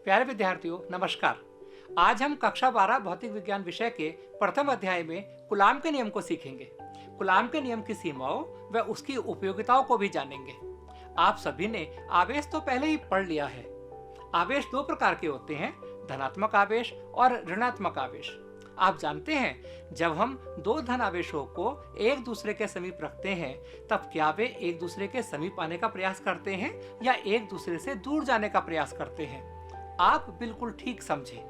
प्यारे विद्यार्थियों, नमस्कार। आज हम कक्षा 12 भौतिक विज्ञान विषय के प्रथम अध्याय में कूलाम के नियम को सीखेंगे। कूलाम के नियम की सीमाओं व उसकी उपयोगिताओं को भी जानेंगे। आप सभी ने आवेश तो पहले ही पढ़ लिया है। आवेश दो प्रकार के होते हैं, धनात्मक आवेश और ऋणात्मक आवेश। आप जानते हैं, जब हम दो धन आवेशों को एक दूसरे के समीप रखते हैं तब क्या वे एक दूसरे के समीप आने का प्रयास करते हैं या एक दूसरे से दूर जाने का प्रयास करते हैं? आप बिल्कुल ठीक समझे।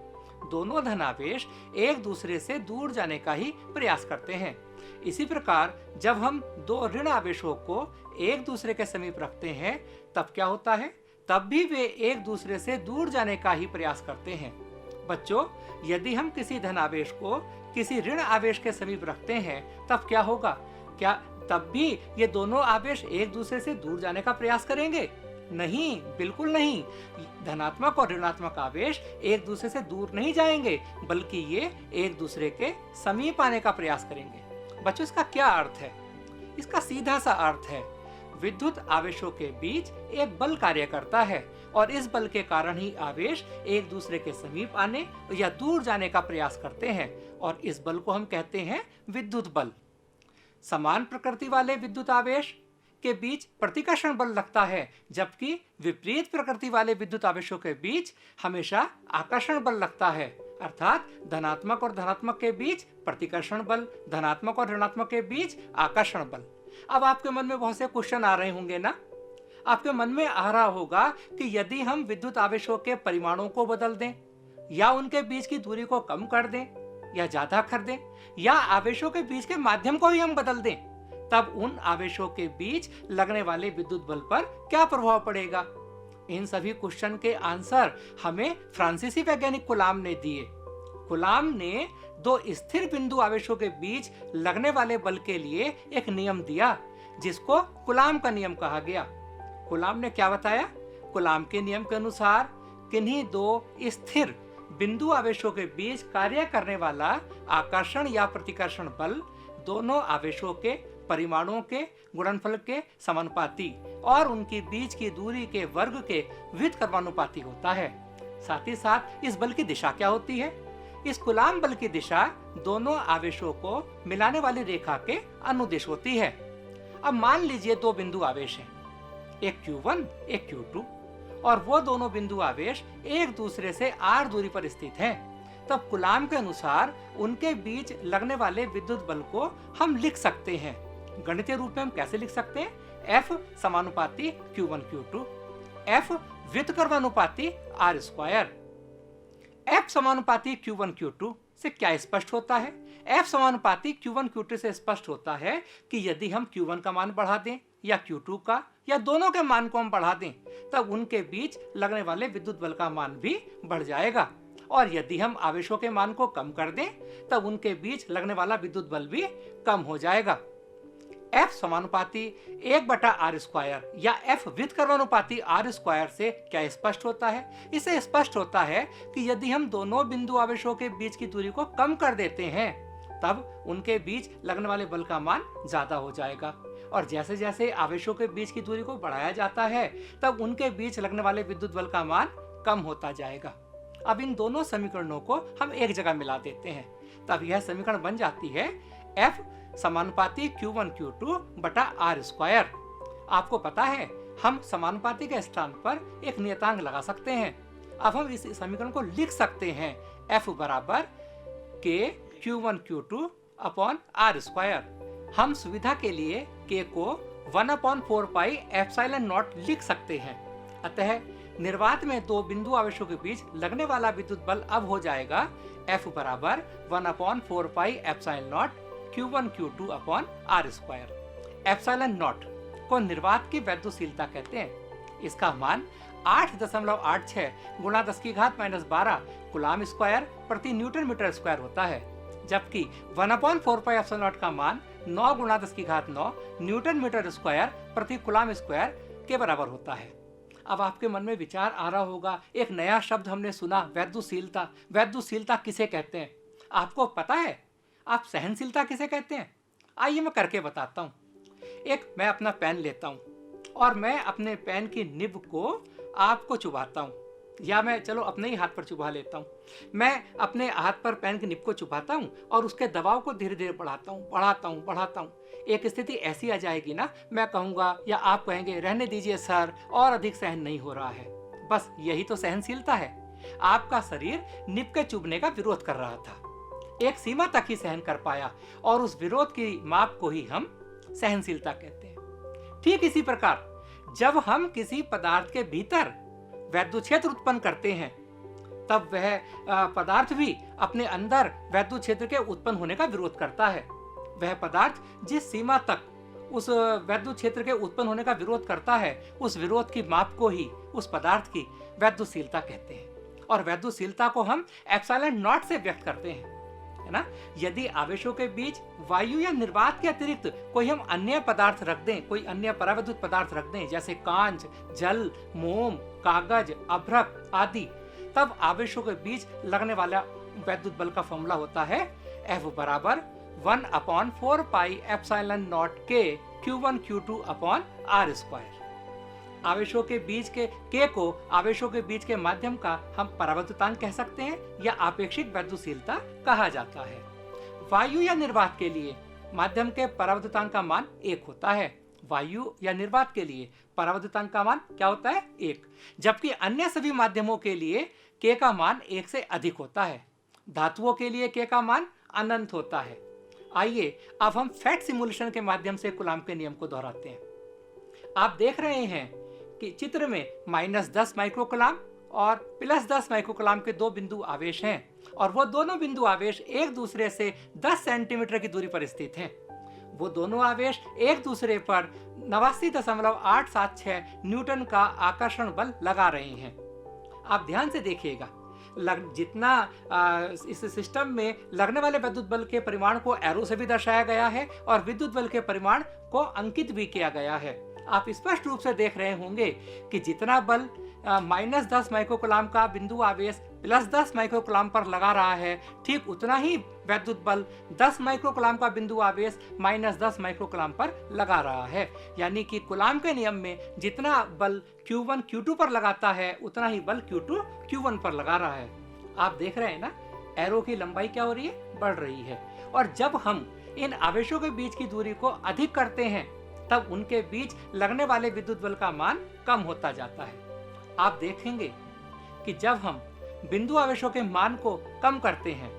दोनों धन आवेश एक दूसरे से दूर जाने का ही प्रयास करते हैं। इसी प्रकार जब हम दो ऋण आवेशों को एक दूसरे के समीप रखते हैं तब क्या होता है? तब भी वे एक दूसरे से दूर जाने का ही प्रयास करते हैं। बच्चों, यदि हम किसी धन आवेश को किसी ऋण आवेश के समीप रखते हैं तब क्या होगा? क्या तब भी ये दोनों आवेश एक दूसरे से दूर जाने का प्रयास करेंगे? नहीं, बिल्कुल नहीं। धनात्मक और ऋणात्मक आवेश एक दूसरे से दूर नहीं जाएंगे, बल्कि ये एक दूसरे के समीप आने का प्रयास करेंगे। बच्चों, इसका क्या अर्थ है? इसका सीधा सा अर्थ है, विद्युत आवेशों के बीच एक बल कार्य करता है और इस बल के कारण ही आवेश एक दूसरे के समीप आने या दूर जाने का प्रयास करते हैं और इस बल को हम कहते हैं विद्युत बल। समान प्रकृति वाले विद्युत आवेश के बीच प्रतिकर्षण बल लगता है, जबकि विपरीत प्रकृति वाले विद्युत आवेशों के बीच हमेशा आकर्षण बल लगता है। अर्थात धनात्मक और धनात्मक के बीच प्रतिकर्षण बल, धनात्मक और ऋणात्मक के बीच आकर्षण बल। अब आपके मन में बहुत से क्वेश्चन आ रहे होंगे ना? आपके मन में आ रहा होगा कि यदि हम विद्युत आवेशों के परिमाणों को बदल दें या उनके बीच की दूरी को कम कर दें या ज्यादा कर दें या आवेशों के बीच के माध्यम को ही हम बदल दें, तब उन आवेशों के बीच लगने वाले विद्युत बल पर क्या प्रभाव पड़ेगा? इन सभी क्वेश्चन के आंसर हमें फ्रांसीसी वैज्ञानिक कूलाम ने दिए। कूलाम ने दो स्थिर बिंदु आवेशों के बीच लगने वाले बल के लिए एक नियम दिया, जिसको कूलाम का नियम कहा गया। कूलाम ने क्या बताया? कूलाम के नियम के अनुसार किन्हीं दो स्थिर बिंदु आवेशों के बीच कार्य करने वाला आकर्षण या प्रतिकर्षण बल दोनों आवेशों के परिमाणों के गुणनफल के समानुपाती और उनके बीच की दूरी के वर्ग के व्युत्क्रमानुपाती होता है। साथ ही साथ इस बल की दिशा क्या होती है? इस कूलाम बल की दिशा दोनों आवेशों को मिलाने वाली रेखा के अनुदिश होती है। अब मान लीजिए दो बिंदु आवेश हैं, एक Q1 एक Q2, और वो दोनों बिंदु आवेश एक दूसरे से r दूरी पर स्थित हैं। तब कूलाम के अनुसार उनके बीच लगने वाले विद्युत बल को हम लिख सकते हैं। गणितीय रूप में हम कैसे लिख सकते हैं? F समानुपाती Q1 Q2, F व्युत्क्रमानुपाती R square. F समानुपाती Q1 Q2 से क्या स्पष्ट होता है? F समानुपाती Q1 Q2 से स्पष्ट होता है कि यदि हम Q1 का मान बढ़ा दें या Q2 का या दोनों के मान को हम बढ़ा दें, तब उनके बीच लगने वाले विद्युत बल का मान भी बढ़ जाएगा, और यदि हम आवेशों के मान को कम कर दें तब उनके बीच लगने वाला विद्युत बल भी कम हो जाएगा। F समानुपाती 1/r स्क्वायर या F व्युत्क्रमानुपाती R स्क्वायर से क्या स्पष्ट होता है? इससे स्पष्ट होता है कि यदि हम दोनों बिंदु आवेशों के बीच की दूरी को कम कर देते हैं तब उनके बीच लगने वाले बल का मान ज्यादा हो जाएगा, और जैसे जैसे आवेशों के बीच की दूरी को बढ़ाया जाता है तब उनके बीच लगने वाले विद्युत बल का मान कम होता जाएगा। अब इन दोनों समीकरणों को हम एक जगह मिला देते हैं, तब यह समीकरण बन जाती है F समानुपाती Q1 Q2 बटा R स्क्वायर। आपको पता है, हम समानुपाती के स्थान पर एक नियतांक लगा सकते हैं। अब हम इस समीकरण को लिख सकते हैं, F बराबर K Q1 Q2 upon R square. हम सुविधा के लिए K को 1/4 पाई एप्सिलॉन नॉट लिख सकते हैं। अतः निर्वात में दो बिंदु आवेशों के बीच लगने वाला विद्युत बल अब हो जाएगा F बराबर 1/4 pi epsilon not Q1 Q2 upon R square. Epsilon not को निर्वात की वैद्युशीलता कहते हैं। इसका मान 8.86 गुणा 10⁻12 कूलाम स्क्वायर प्रति न्यूटन मीटर स्क्वायर होता है, जबकि 1/4 पाई एप्सिलॉन नॉट का मान 9 गुणा 10⁹ न्यूटन मीटर स्क्वायर प्रति कूलाम स्क्वायर के बराबर होता है। अब आपके मन में विचार आ रहा होगा, एक नया शब्द हमने सुना, वैद्युशीलता। वैद्युशीलता किसे कहते हैं? आपको पता है? आप सहनशीलता किसे कहते हैं? आइए मैं करके बताता हूँ। मैं अपना पेन लेता हूँ और मैं अपने पेन की निब को आपको चुभाता हूँ। या मैं चलो अपने ही हाथ पर चुभा लेता हूँ। मैं अपने हाथ पर पेन की निब को चुभाता हूँ और उसके दबाव को धीरे धीरे बढ़ाता हूँ। एक स्थिति ऐसी आ जाएगी ना, मैं कहूँगा या आप कहेंगे, रहने दीजिए सर, और अधिक सहन नहीं हो रहा है। बस यही तो सहनशीलता है। आपका शरीर निब के चुभने का विरोध कर रहा था, एक सीमा तक ही सहन कर पाया, और उस विरोध की माप को ही हम सहनशीलता कहते हैं। ठीक इसी प्रकार जब हम किसी पदार्थ के भीतर वैद्युत क्षेत्र उत्पन्न करते हैं, तब वह पदार्थ भी अपने अंदर वैद्युत क्षेत्र के उत्पन्न होने का विरोध करता है। वह पदार्थ जिस सीमा तक उस वैद्युत क्षेत्र के उत्पन्न होने का विरोध करता है, उस विरोध की माप को ही, उस पदार्थ की वैद्युतशीलता कहते हैं। और वैद्युतशीलता को हम एप्सिलॉन नॉट से व्यक्त करते हैं, है ना। यदि आवेशों के बीच वायु या निर्वात के अतिरिक्त कोई हम अन्य पदार्थ रख दें, कोई अन्य परावैद्युत पदार्थ रख दें, जैसे कांच, जल, मोम, कागज, अभ्रक आदि, तब आवेशों के बीच लगने वाला वैद्युत बल का फॉर्मूला होता है F बराबर 1/4 pi epsilon not K Q1 Q2 upon R square. आवेशों के बीच के K को आवेशों के बीच के माध्यम का हम परावैद्युतांक कह सकते हैं या आपेक्षिक वैद्युतशीलता कहा जाता है। वायु या निर्वात के लिए माध्यम के परावैद्युतांक का मान 1 होता है। वायु या निर्वात के लिए परावैद्युतांक का मान क्या होता है? 1। जबकि अन्य सभी माध्यमों के लिए K का मान 1 से अधिक होता है। धातुओं के लिए K का मान अनंत होता है। आइए अब हम फैट सिमुलेशन के माध्यम से कूलाम्ब के नियम को दोहराते हैं। आप देख रहे हैं कि चित्र में -10 माइक्रोकूलाम्ब और +10 माइक्रोकूलाम्ब के दो बिंदु आवेश हैं, और वो दोनों बिंदु आवेश एक दूसरे से 10 सेंटीमीटर की दूरी पर स्थित हैं। वो दोनों आवेश एक दूसरे पर 89.876 न्यूटन का आकर्षण बल लगा रहे हैं। आप ध्यान से देखिएगा, जितना इस सिस्टम में लगने वाले विद्युत बल के परिमाण को एरो से भी दर्शाया गया है और विद्युत बल के परिमाण को अंकित भी किया गया है। आप स्पष्ट रूप से देख रहे होंगे कि जितना बल -10 माइक्रोकूलाम्ब का बिंदु आवेश +10 माइक्रोकूलाम्ब पर लगा रहा है, ठीक उतना ही वैद्युत बल 10 माइक्रोकूलाम्ब का बिंदु आवेश -10 माइक्रोकूलाम्ब पर लगा रहा है। यानी कि कूलाम्ब के नियम में जितना बल Q1 Q2 पर लगाता है, उतना ही बल Q2 Q1 पर लगा रहा है। आप देख रहे हैं ना, एरो की लंबाई क्या हो रही है? बढ़ रही है। और जब हम इन आवेशों के बीच की दूरी को अधिक करते हैं, तब उनके बीच लगने वाले विद्युत बल का मान कम होता जाता है। आप देखेंगे कि जब हम बिंदु आवेशों के मान को कम करते हैं,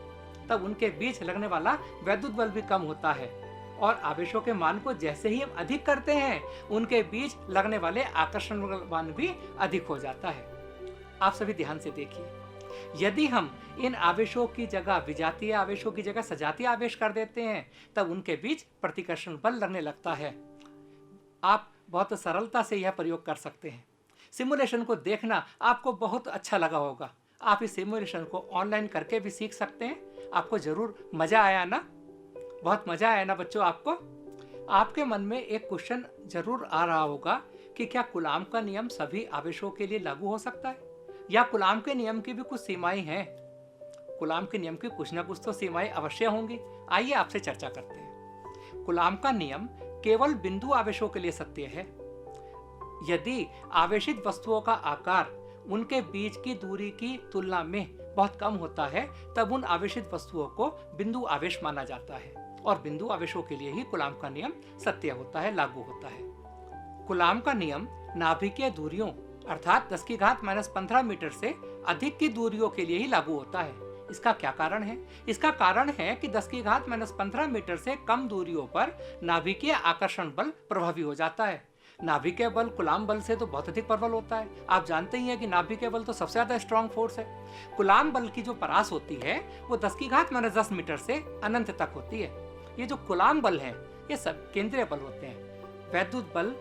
तब उनके बीच लगने वाला वैद्युत बल भी कम होता है, और आवेशों के मान को जैसे ही हम अधिक करते हैं, उनके बीच लगने वाले आकर्षण मान भी अधिक हो जाता है। आप सभी ध्यान से देखिए, यदि हम इन आवेशों की जगह विजातीय आवेशों की जगह सजातीय आवेश कर देते हैं, तब उनके बीच प्रतिकर्षण बल लगने लगता है। आप बहुत सरलता से यह प्रयोग कर सकते हैं। सिमुलेशन को देखना आपको बहुत अच्छा लगा होगा। आप इस सिमुलेशन को ऑनलाइन करके भी सीख सकते हैं। आपको जरूर मजा आया ना? बहुत मजा आया ना बच्चों आपको? आपके मन में एक क्वेश्चन जरूर आ रहा होगा कि क्या कूलाम्ब का नियम सभी आवेशों के लिए लागू हो सकता है, या कूलाम्ब के नियम की भी कुछ सीमाएं हैं? कूलाम्ब के नियम की कुछ ना कुछ तो सीमाएं अवश्य होंगी। आइए आपसे चर्चा करते हैं। कूलाम्ब का नियम केवल बिंदु आवेशों के लिए सत्य है। यदि आवेशित वस्तुओं का आकार उनके बीच की दूरी की तुलना में बहुत कम होता है, तब उन आवेशित वस्तुओं को बिंदु आवेश माना जाता है, और बिंदु आवेशों के लिए ही कूलाम्ब का नियम सत्य होता है, लागू होता है। कूलाम्ब का नियम नाभिकीय दूरियों अर्थात 10⁻⁻15 मीटर से अधिक की दूरियों के लिए ही लागू होता है। इसका क्या कारण है? इसका कारण है कि 10⁻15 मीटर से कम दूरियों पर नाभिकीय आकर्षण बल प्रभावी हो जाता है। नाभिकीय बल कूलाम्ब बल से तो बहुत अधिक प्रबल होता है। आप जानते ही हैं कि नाभिकीय बल तो सबसे ज्यादा स्ट्रॉन्ग फोर्स है। कूलाम्ब बल की जो परास होती है वो 10⁻10 मीटर से अनंत तक होती है। ये जो कूलाम्ब बल है, ये सब केंद्रीय बल होते हैं। वैद्युत बल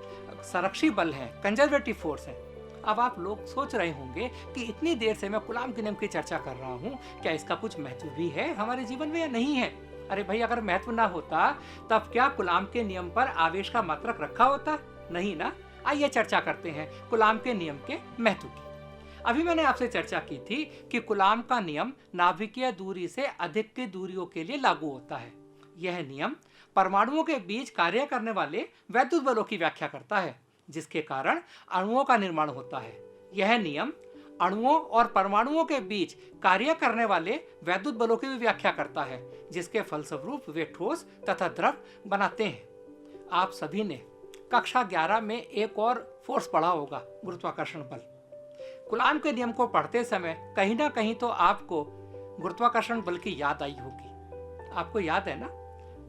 संरक्षी बल है, कंजर्वेटिव फोर्स है। अब आप लोग सोच रहे होंगे कि इतनी देर से मैं कूलाम्ब के नियम की चर्चा कर रहा हूँ, क्या इसका कुछ महत्व भी है हमारे जीवन में या नहीं है? अरे भाई, अगर महत्व ना होता तब क्या कूलाम्ब के नियम पर आवेश का मात्रक रखा होता? नहीं ना। आइए चर्चा करते हैं कूलाम्ब के नियम के महत्व की। अभी मैंने आपसे चर्चा की थी कि कूलाम्ब का नियम नाभिकीय दूरी से अधिक की दूरियों के लिए लागू होता है। यह नियम परमाणुओं के बीच कार्य करने वाले वैद्युत बलों की व्याख्या करता है, जिसके कारण अणुओं का निर्माण होता है। यह नियम अणुओं और परमाणुओं के बीच कार्य करने वाले वैद्युत बलों की भी व्याख्या करता है, जिसके फलस्वरूप वे ठोस तथा द्रव बनाते हैं। आप सभी ने कक्षा 11 में एक और फोर्स पढ़ा होगा, गुरुत्वाकर्षण बल। कूलाम के नियम को पढ़ते समय कहीं ना कहीं तो आपको गुरुत्वाकर्षण बल की याद आई होगी। आपको याद है ना,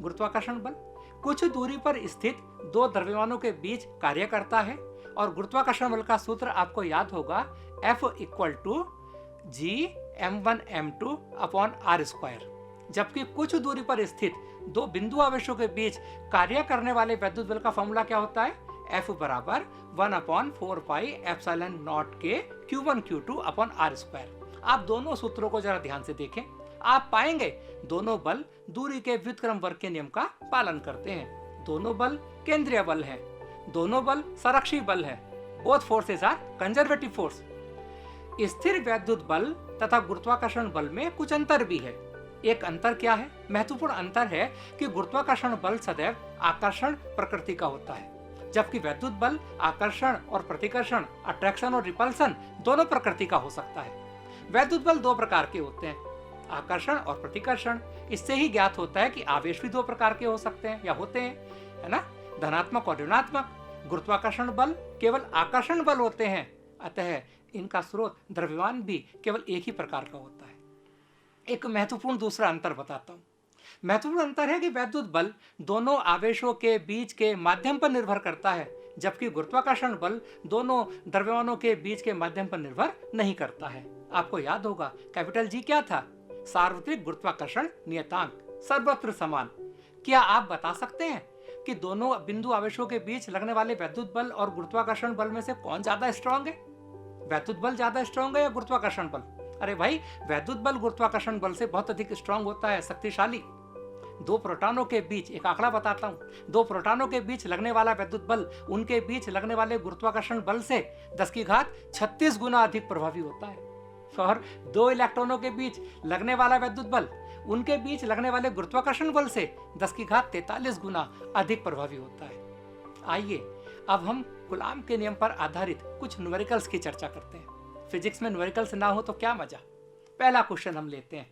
गुरुत्वाकर्षण बल कुछ दूरी पर स्थित दो द्रव्यमानों के बीच कार्य करता है और गुरुत्वाकर्षण बल का सूत्र आपको याद होगा, F = G m1m2/r²। जबकि कुछ दूरी पर स्थित दो बिंदु आवेशों के बीच कार्य करने वाले वैद्युत बल का फॉर्मूला क्या होता है? F = 1/4πε0 Q1Q2/r²। आप दोनों सूत्रों को जरा ध्यान से देखें, आप पाएंगे दोनों बल दूरी के व्युत्क्रम वर्ग के नियम का पालन करते हैं। दोनों बल केंद्रीय बल हैं, दोनों बल संरक्षी बल है। Both forces are conservative force. स्थिर वैद्युत बल तथा गुरुत्वाकर्षण बल में कुछ अंतर भी है। एक अंतर क्या है? महत्वपूर्ण अंतर है कि गुरुत्वाकर्षण बल सदैव आकर्षण प्रकृति का होता है, जबकि वैद्युत बल आकर्षण और प्रतिकर्षण, अट्रैक्शन और रिपल्सन दोनों प्रकृति का हो सकता है। वैद्युत बल दो प्रकार के होते हैं, आकर्षण और प्रतिकर्षण। इससे ही ज्ञात होता है कि आवेश भी दो प्रकार के हो सकते हैं या होते हैं, है ना, धनात्मक और ऋणात्मक। गुरुत्वाकर्षण बल केवल आकर्षण बल होते हैं, अतः इनका स्रोत द्रव्यमान भी केवल एक ही प्रकार का होता है। एक महत्वपूर्ण दूसरा अंतर बताता हूं। महत्वपूर्ण अंतर है कि वैद्युत बल दोनों आवेशों के बीच के माध्यम पर निर्भर करता है, जबकि गुरुत्वाकर्षण बल दोनों द्रव्यमानों के बीच के माध्यम पर निर्भर नहीं करता है। आपको याद होगा कैपिटल G क्या था? सार्वत्रिक गुरुत्वाकर्षण नियतांक, सर्वत्र समान। क्या आप बता सकते हैं कि दोनों बिंदु आवेशों के बीच लगने वाले वैद्युत बल और गुरुत्वाकर्षण बल में से कौन ज्यादा स्ट्रांग है? वैद्युत बल ज्यादा स्ट्रांग है या गुरुत्वाकर्षण बल? अरे भाई, वैद्युत बल गुरुत्वाकर्षण बल से बहुत अधिक स्ट्रांग होता है, शक्तिशाली। दो प्रोटॉनों के बीच, एक आंकड़ा बताता हूं, दो प्रोटॉनों के बीच लगने वाला वैद्युत बल उनके बीच लगने वाले गुरुत्वाकर्षण बल से 10⁻36 गुना अधिक प्रभावी होता है। और दो इलेक्ट्रॉनों के बीच लगने वाला वैद्युत बल उनके बीच लगने वाले गुरुत्वाकर्षण बल से 10⁻43 गुना अधिक प्रभावी होता है। आइए अब हम कूलाम के नियम पर आधारित कुछ न्यूमेरिकल्स की चर्चा करते हैं। फिजिक्स में न्यूमेरिकल्स ना हो तो क्या मजा। पहला क्वेश्चन हम लेते हैं।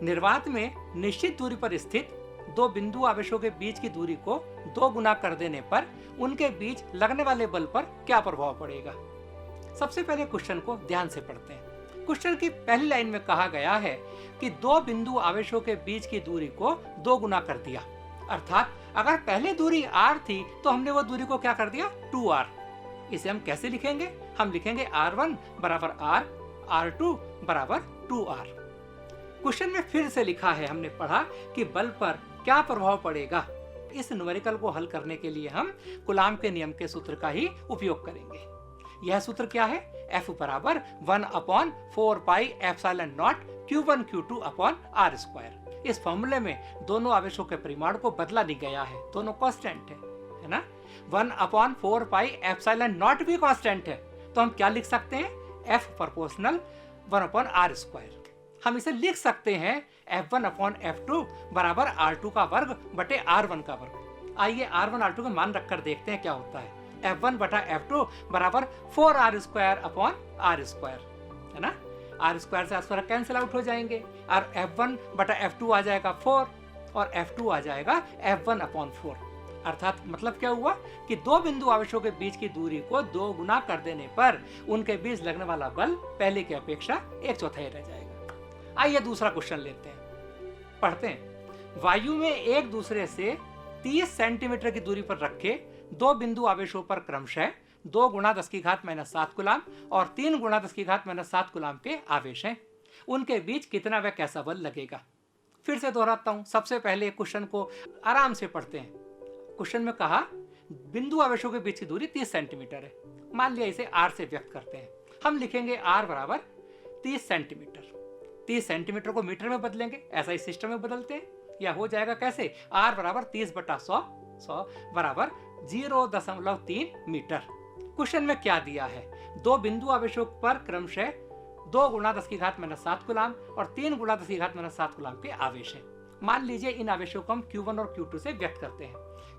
निर्वात में निश्चित दूरी पर स्थित दो बिंदु आवेशों के बीच की दूरी को 2 गुना कर देने पर उनके बीच लगने वाले बल पर क्या प्रभाव पड़ेगा? सबसे पहले क्वेश्चन को ध्यान से पढ़ते हैं। क्वेश्चन की पहली लाइन में कहा गया है कि दो बिंदु आवेशों के बीच की दूरी को 2 गुना कर दिया। अर्थात अगर पहले दूरी r थी तो हमने वो दूरी को क्या कर दिया? 2r। इसे हम कैसे लिखेंगे? हम लिखेंगे r1 = r, r2 = 2r। Question में फिर से लिखा है, हमने पढ़ा कि बल पर क्या प्रभाव पड़ेगा। इस न्यूमेरिकल को हल करने के लिए हम कूलाम के नियम के सूत्र का ही उपयोग करेंगे। यह सूत्र क्या है? F = 1/4πε0 Q1Q2/r²। इस फॉर्मूले में दोनों आवेशों के परिमाण को बदला नहीं गया है, दोनों कांस्टेंट है ना। 1/4πε0 भी कांस्टेंट है, तो हम क्या लिख सकते हैं? F ∝ 1/r²। हम इसे लिख सकते हैं F1/F2 = r2 का वर्ग बटे r1 का वर्ग। आइए r1 r2 का मान रखकर देखते हैं क्या होता है। F1/F2 = 4r²/r², है ना। r² से r² कैंसिल आउट हो जाएंगे और F1/F2 आ जाएगा 4 और F2 आ जाएगा F1/4। अर्थात मतलब क्या हुआ कि दो बिंदु आवेशों के बीच की दूरी को 2 गुना कर देने पर उनके बीच लगने वाला बल पहले की अपेक्षा 1/4 रह जाएगा। आइए दूसरा क्वेश्चन लेते हैं, पढ़ते हैं। वायु में एक दूसरे से 30 सेंटीमीटर की दूरी पर रखे दो बिंदु आवेशों पर क्रमशः 2 × 10⁻⁷ कूलाम और 3 × 10⁻⁷ कूलाम के आवेश हैं। उनके बीच कितना व कैसा बल लगेगा? फिर से दोहराता हूं, सबसे पहले क्वेश्चन को आराम से पढ़ते हैं। क्वेश्चन में कहा बिंदु आवेशों के बीच की दूरी 30 सेंटीमीटर है। मान लिया इसे r से व्यक्त करते हैं। हम लिखेंगे r = 30 सेंटीमीटर। 30 सेंटीमीटर को मीटर में बदलेंगे, ऐसा इस सिस्टम में बदलते हैं। या हो जाएगा कैसे? r = 30/100 = 0.3 metre. क्वेश्चन में क्या दिया है? दो बिंदु आवेशों पर क्रमशः 2 × 10⁻⁷ कूलाम और 3 × 10⁻⁷ कूलाम के आवेश हैं। मान लीजिए इन आवेशों को हम Q1 और Q2 से व्यक्त करते हैं।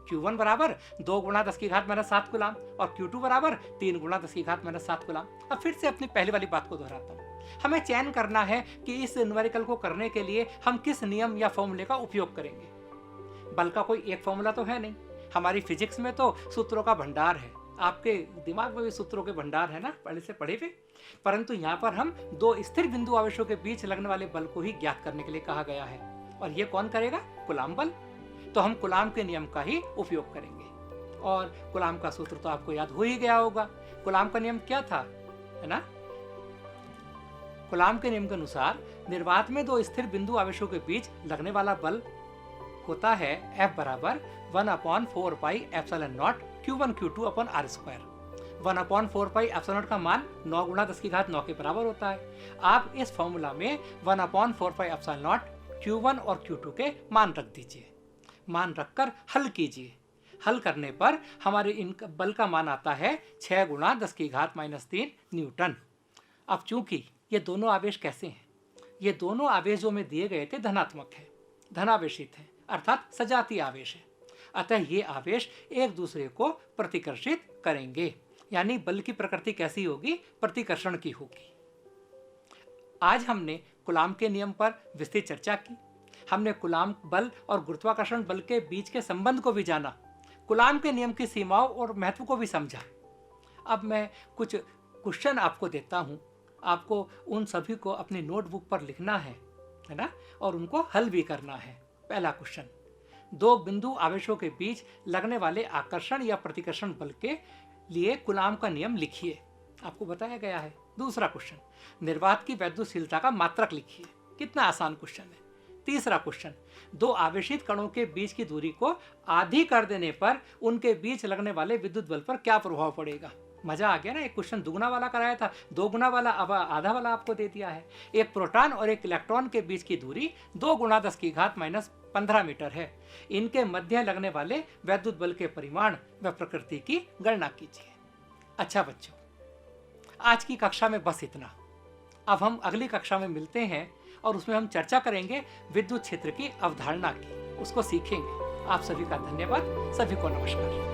Q1 बराबर 2 गुणा 10 की घात माइनस 7 कूलाम और Q2 बराबर 3 गुणा 10 की घात माइनस 7 कूलाम। अब फिर से अपनी पहले वाली बात को दोहराता हूँ। हमें चयन करना है कि इस न्यूमेरिकल को करने के लिए हम किस नियम या फॉर्मूले का उपयोग करेंगे। बल का कोई एक फॉर्मूला तो है नहीं, हमारी फिजिक्स में तो सूत्रों का भंडार है, आपके दिमाग में भी सूत्रों के भंडार है ना, पहले से पढ़े हुए। परंतु यहाँ पर हम दो स्थिर बिंदु आवेशों के बीच लगने वाले बल को ही ज्ञात करने के लिए कहा गया है, और ये कौन करेगा? कूलाम बल। तो हम कूलाम के नियम का ही उपयोग करेंगे, और कूलाम का सूत्र तो आपको याद हो ही गया होगा। कूलाम का नियम क्या था, है ना? कूलाम के नियम के अनुसार निर्वात में दो स्थिर बिंदु आवेशों के बीच लगने वाला बल होता है F बराबर 1/4 pi epsilon not Q1 Q2 upon R square. 1/4 pi epsilon not का मान 9 गुणा 10 की घात 9 के बराबर होता है। आप इस फॉर्मूला में 1/4 पाई एप्सिलॉन नॉट Q1 और Q2 के मान रख दीजिए। मान रखकर हल कीजिए। हल करने पर हमारे इन बल का मान आता है 6 गुणा 10 की घात माइनस 3 न्यूटन। अब चूंकि ये दोनों आवेश कैसे हैं? ये दोनों आवेश जो में दिए गए थे धनात्मक है, धनावेशित है, अर्थात सजातीय आवेश है। अतः ये आवेश एक दूसरे को प्रतिकर्षित करेंगे, यानी बल की प्रकृति कैसी होगी? प्रतिकर्षण की होगी। आज हमने कूलाम के नियम पर विस्तृत चर्चा की। हमने कूलाम बल और गुरुत्वाकर्षण बल के बीच के संबंध को भी जाना, कूलाम के नियम की सीमाओं और महत्व को भी समझा। अब मैं कुछ क्वेश्चन आपको देता हूं, आपको उन सभी को अपनी नोटबुक पर लिखना है ना, और उनको हल भी करना है। पहला क्वेश्चन, दो बिंदु आवेशों के बीच लगने वाले आकर्षण या प्रतिकर्षण बल के लिए कूलाम का नियम लिखिए, आपको बताया गया है। दूसरा क्वेश्चन, निर्वात की वैद्युतशीलता का मात्रक लिखिए। कितना आसान क्वेश्चन है। तीसरा क्वेश्चन, दो आवेशित कणों के बीच की दूरी को आधी कर देने पर उनके बीच लगने वाले विद्युत बल पर क्या प्रभाव पड़ेगा? मजा आ गया ना, एक क्वेश्चन दुगुना वाला कराया था, दो गुना वाला अब आधा वाला आपको दे दिया है। एक प्रोटॉन और एक इलेक्ट्रॉन के बीच की दूरी 2 गुणा 10 की घात माइनस 15 मीटर है। इनके मध्य लगने वाले वैद्युत बल के परिमाण व प्रकृति की गणना कीजिए। अच्छा बच्चों, आज की कक्षा में बस इतना। अब हम अगली कक्षा में मिलते हैं और उसमें हम चर्चा करेंगे विद्युत क्षेत्र की अवधारणा की, उसको सीखेंगे। आप सभी का धन्यवाद, सभी को नमस्कार।